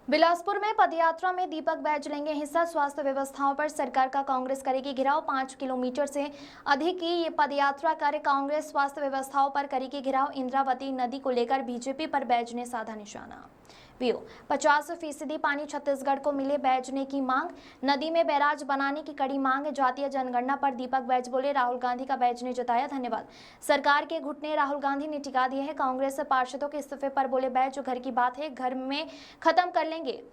बिलासपुर में पदयात्रा में दीपक बैज लेंगे हिस्सा। स्वास्थ्य व्यवस्थाओं पर सरकार का कांग्रेस करेगी घिराव। 5 किलोमीटर से अधिक की ये पदयात्रा कर कांग्रेस स्वास्थ्य व्यवस्थाओं पर करेगी घिराव। इंद्रावती नदी को लेकर बीजेपी पर बैज ने साधा निशाना। 50% पानी छत्तीसगढ़ को मिले, बैज ने की मांग। नदी में बैराज बनाने की कड़ी मांग। जातीय जनगणना पर दीपक बैज बोले, राहुल गांधी का बैज ने जताया धन्यवाद। सरकार के घुटने राहुल गांधी ने टिका दिए हैं। कांग्रेस पार्षदों के इस्तीफे पर बोले बैज, जो घर की बात है घर में खत्म कर लेंगे।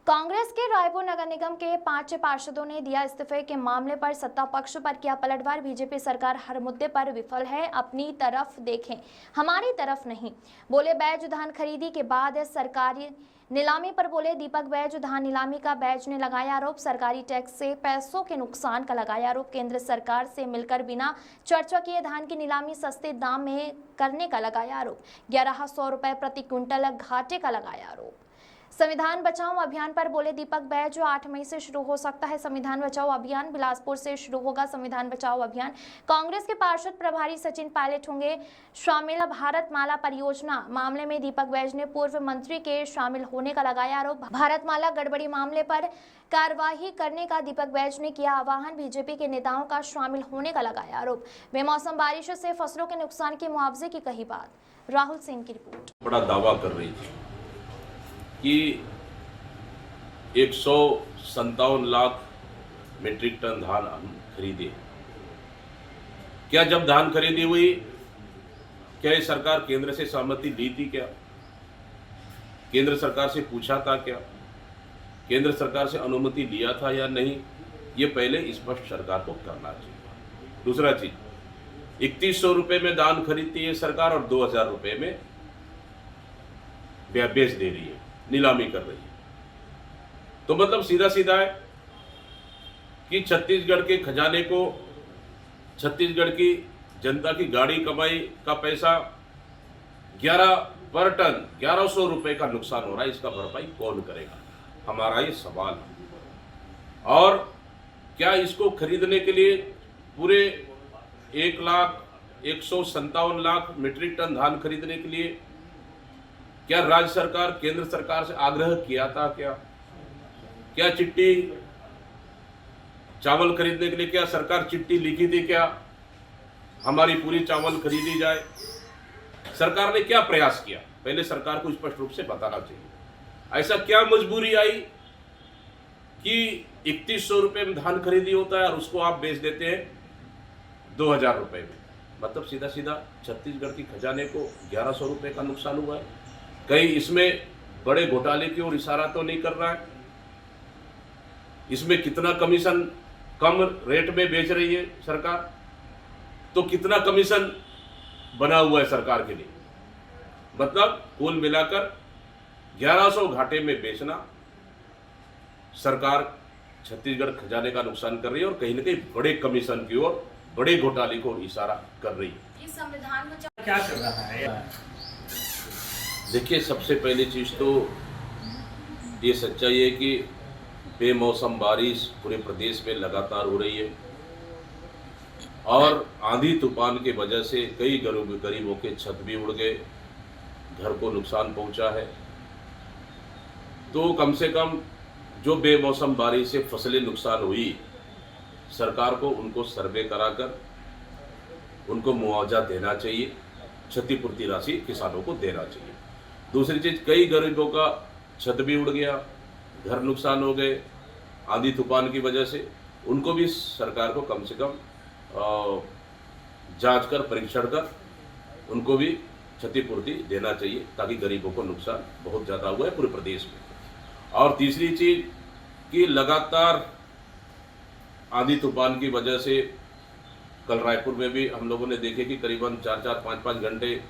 कांग्रेस के रायपुर नगर निगम के 5 पार्षदों ने दिया इस्तीफे के मामले पर सत्ता पक्ष पर किया पलटवार। बीजेपी सरकार हर मुद्दे पर विफल है, अपनी तरफ देखें, हमारी तरफ नहीं, बोले बैज। धान खरीदी के बाद सरकारी नीलामी पर बोले दीपक बैज। धान नीलामी का बैज ने लगाया आरोप। सरकारी टैक्स से पैसों के नुकसान का लगाया आरोप। केंद्र सरकार से मिलकर बिना चर्चा किए धान की नीलामी सस्ते दाम में करने का लगाया आरोप। 1100 रुपए प्रति क्विंटल घाटे का लगाया आरोप। संविधान बचाओ अभियान पर बोले दीपक बैज, जो 8 मई से शुरू हो सकता है संविधान बचाओ अभियान। बिलासपुर से शुरू होगा संविधान बचाओ अभियान। कांग्रेस के पार्षद प्रभारी सचिन पायलट होंगे शामिल। भारत माला परियोजना मामले में दीपक बैज ने पूर्व मंत्री के शामिल होने का लगाया आरोप। भारत माला गड़बड़ी मामले पर कार्रवाई करने का दीपक बैज ने किया आह्वान। बीजेपी के नेताओं का शामिल होने का लगाया आरोप। बेमौसम बारिश से फसलों के नुकसान के मुआवजे की कही बात। राहुल सिंह की रिपोर्ट। बड़ा दावा कर रही थी कि 157 लाख मीट्रिक टन धान हम खरीदे। क्या जब धान खरीदी हुई, क्या ये सरकार केंद्र से सहमति ली थी? क्या केंद्र सरकार से पूछा था? क्या केंद्र सरकार से अनुमति लिया था या नहीं? ये पहले स्पष्ट सरकार को करना चाहिए। दूसरा चीज, 3100 रुपए में धान खरीदती है सरकार और 2000 रुपए में बेच दे रही है, नीलामी कर रही है। तो मतलब सीधा सीधा है कि छत्तीसगढ़ के खजाने को, छत्तीसगढ़ की जनता की गाड़ी कमाई का पैसा 11 पर टन 1100 रुपए का नुकसान हो रहा है। इसका भरपाई कौन करेगा? हमारा ये सवाल है। और क्या इसको खरीदने के लिए पूरे 1,57 लाख मीट्रिक टन धान खरीदने के लिए क्या राज्य सरकार केंद्र सरकार से आग्रह किया था? क्या चिट्ठी चावल खरीदने के लिए क्या सरकार चिट्ठी लिखी थी? क्या हमारी पूरी चावल खरीदी जाए? सरकार ने क्या प्रयास किया? पहले सरकार को स्पष्ट रूप से बताना चाहिए। ऐसा क्या मजबूरी आई कि 3100 रुपए में धान खरीदी होता है और उसको आप बेच देते हैं 2000 रुपए में? मतलब सीधा सीधा छत्तीसगढ़ की खजाने को 1100 रुपए का नुकसान हुआ है। कहीं इसमें बड़े घोटाले की ओर इशारा तो नहीं कर रहा है? इसमें कितना कमीशन कम रेट में बेच रही है सरकार, तो कितना कमीशन बना हुआ है सरकार के लिए? मतलब कुल मिलाकर 1100 घाटे में बेचना, सरकार छत्तीसगढ़ खजाने का नुकसान कर रही है और कहीं ना कहीं बड़े कमीशन की ओर, बड़े घोटाले को इशारा कर रही है। इस संविधान में क्या कर रहा है? देखिए, सबसे पहली चीज तो ये सच्चाई है कि बेमौसम बारिश पूरे प्रदेश में लगातार हो रही है और आंधी तूफान की वजह से कई गरीबों के छत भी उड़ गए, घर को नुकसान पहुंचा है। तो कम से कम जो बेमौसम बारिश से फसलें नुकसान हुई, सरकार को उनको सर्वे कराकर उनको मुआवजा देना चाहिए, क्षतिपूर्ति राशि किसानों को देना चाहिए। दूसरी चीज, कई गरीबों का छत भी उड़ गया, घर नुकसान हो गए आंधी तूफान की वजह से, उनको भी सरकार को कम से कम जांच कर, परीक्षण कर उनको भी क्षतिपूर्ति देना चाहिए, ताकि गरीबों को नुकसान बहुत ज़्यादा हुआ है पूरे प्रदेश में। और तीसरी चीज कि लगातार आंधी तूफान की वजह से कल रायपुर में भी हम लोगों ने देखे कि करीबन 4-4, 5-5 घंटे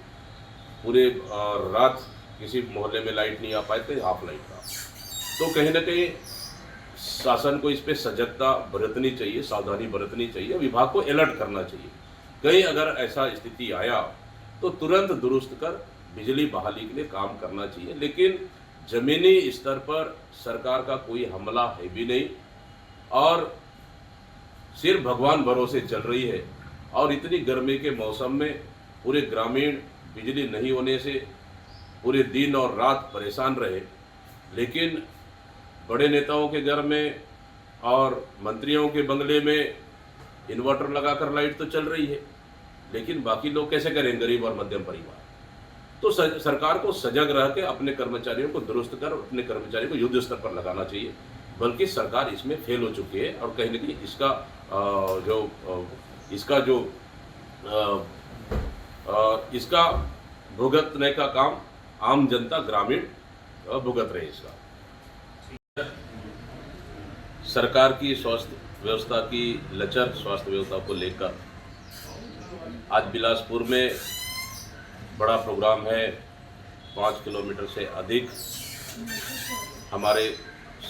पूरे रात किसी मोहल्ले में लाइट नहीं आ पाए थे, हाफ लाइट था। तो कहीं ना कहीं शासन को इस पे सजगता बरतनी चाहिए, सावधानी बरतनी चाहिए, विभाग को अलर्ट करना चाहिए। कहीं अगर ऐसा स्थिति आया तो तुरंत दुरुस्त कर बिजली बहाली के लिए काम करना चाहिए। लेकिन जमीनी स्तर पर सरकार का कोई हमला है भी नहीं और सिर्फ भगवान भरोसे चल रही है। और इतनी गर्मी के मौसम में पूरे ग्रामीण बिजली नहीं होने से पूरे दिन और रात परेशान रहे, लेकिन बड़े नेताओं के घर में और मंत्रियों के बंगले में इन्वर्टर लगाकर लाइट तो चल रही है, लेकिन बाकी लोग कैसे करें, गरीब और मध्यम परिवार। तो सरकार को सजग रह के अपने कर्मचारियों को दुरुस्त कर अपने कर्मचारियों को युद्ध स्तर पर लगाना चाहिए, बल्कि सरकार इसमें फेल हो चुकी है और कहीं न कहीं इसका भुगतने का काम आम जनता ग्रामीण भुगत रहे। इसका सरकार की स्वास्थ्य व्यवस्था की लचर स्वास्थ्य व्यवस्था को लेकर आज बिलासपुर में बड़ा प्रोग्राम है। 5 किलोमीटर से अधिक हमारे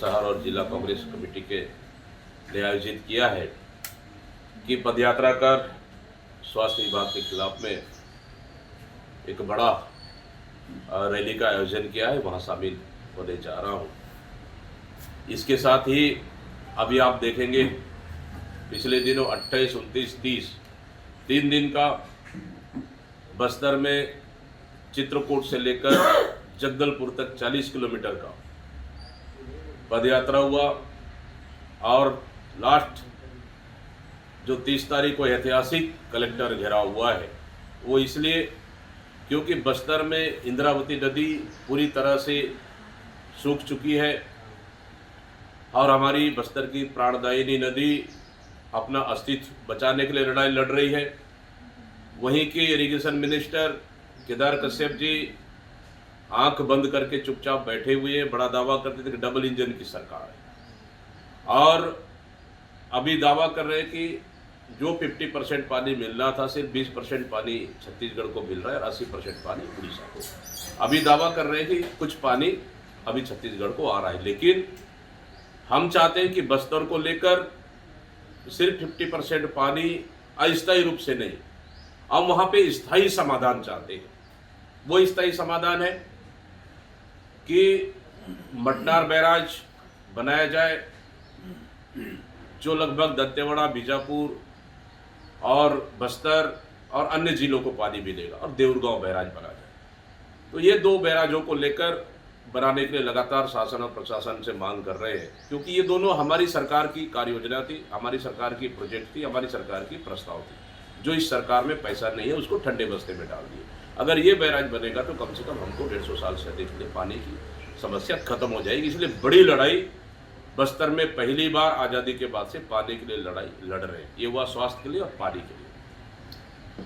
शहर और जिला कांग्रेस कमेटी के ने आयोजित किया है कि पदयात्रा कर स्वास्थ्य विभाग के खिलाफ में एक बड़ा रैली का आयोजन किया है, वहाँ शामिल होने जा रहा हूँ। इसके साथ ही अभी आप देखेंगे पिछले दिनों 28, 29, 30 3 दिन का बस्तर में चित्रकूट से लेकर जगदलपुर तक 40 किलोमीटर का पदयात्रा हुआ और लास्ट जो 30 तारीख को ऐतिहासिक कलेक्टर घेराव हुआ है वो इसलिए क्योंकि बस्तर में इंद्रावती नदी पूरी तरह से सूख चुकी है और हमारी बस्तर की प्राणदायिनी नदी अपना अस्तित्व बचाने के लिए लड़ाई लड़ रही है। वहीं के इरिगेशन मिनिस्टर केदार कश्यप जी आंख बंद करके चुपचाप बैठे हुए बड़ा दावा करते थे कि डबल इंजन की सरकार है, और अभी दावा कर रहे हैं कि जो 50% पानी मिलना था सिर्फ 20% पानी छत्तीसगढ़ को मिल रहा है और 80% पानी उड़ीसा को। अभी दावा कर रहे हैं कि कुछ पानी अभी छत्तीसगढ़ को आ रहा है, लेकिन हम चाहते हैं कि बस्तर को लेकर सिर्फ 50% पानी अस्थायी रूप से नहीं, हम वहां पे स्थायी समाधान चाहते हैं। वो स्थायी समाधान है कि मटनार बैराज बनाया जाए जो लगभग दंतेवाड़ा, बीजापुर और बस्तर और अन्य जिलों को पानी मिलेगा, और देऊरगांव बैराज बना जाए। तो ये 2 बैराजों को लेकर बनाने के लिए लगातार शासन और प्रशासन से मांग कर रहे हैं, क्योंकि ये दोनों हमारी सरकार की कार्य योजना थी, हमारी सरकार की प्रोजेक्ट थी, हमारी सरकार की प्रस्ताव थी। जो इस सरकार में पैसा नहीं है उसको ठंडे बस्ते में डाल दिए। अगर ये बैराज बनेगा तो कम से कम हमको 150 साल से अधिक के लिए पानी की समस्या खत्म हो जाएगी। इसलिए बड़ी लड़ाई बस्तर में पहली बार आज़ादी के बाद से पानी के लिए लड़ाई लड़ रहे हैं। ये हुआ स्वास्थ्य के लिए और पानी के लिए।